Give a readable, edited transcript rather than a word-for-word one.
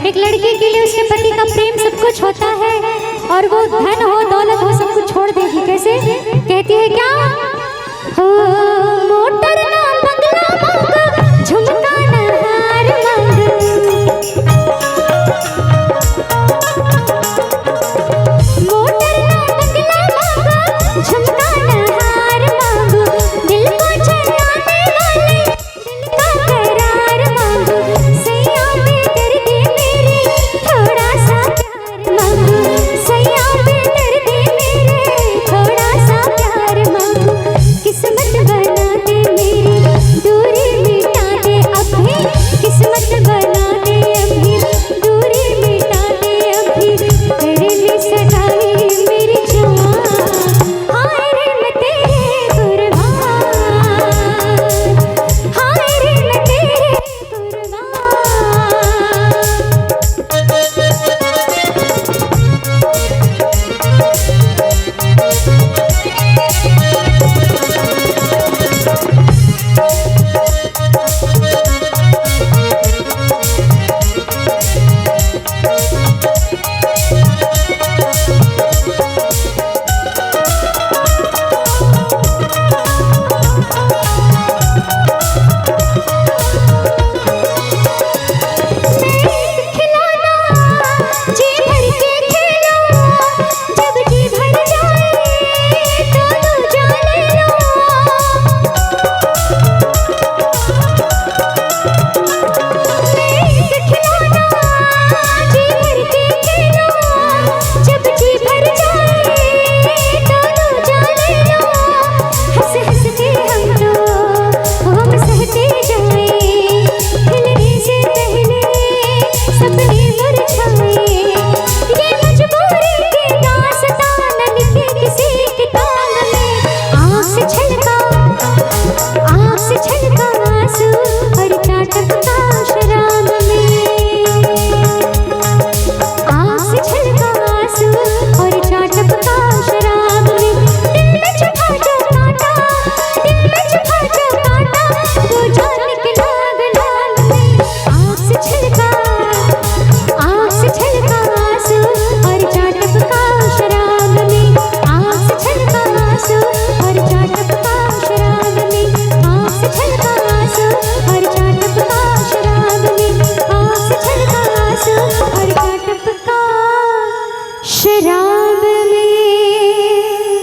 एक लड़की के लिए उसके पति का प्रेम सब कुछ होता है और वो धन हो दौलत हो सब कुछ छोड़ देगी। कैसे कहती है क्या? हो मोटर ना बंगला मांग, झुमका ना हार मांग, मोटर ना बंगला मांग, झुमका ना हार मांग, दिल को चलाने वाले दिल का करार मांग, सैया पे कर दे मेरे थोड़ा सा प्यार मांग, सैया पे कर दे मेरे थोड़ा सा प्यार मांग, किस्मत बना दे मेरी दूरी मिटा दे अभी, किस्मत बना दे अभी दूरी मिटा दे अभी, तेरे लिए सगाई मेरी जवान, हाय रे मैं तेरे कुर्बान, हाय रे मैं तेरे कुर्बान। खिलौना जी भर के खेलो, जब जी भर जाए तो दूजा ले लो, खिलौना जी भर के खेलो, जब जी भर जाए तो दूजा ले लो, हंस हंस के हम सहते जाए, खिलने से पहले सपने भर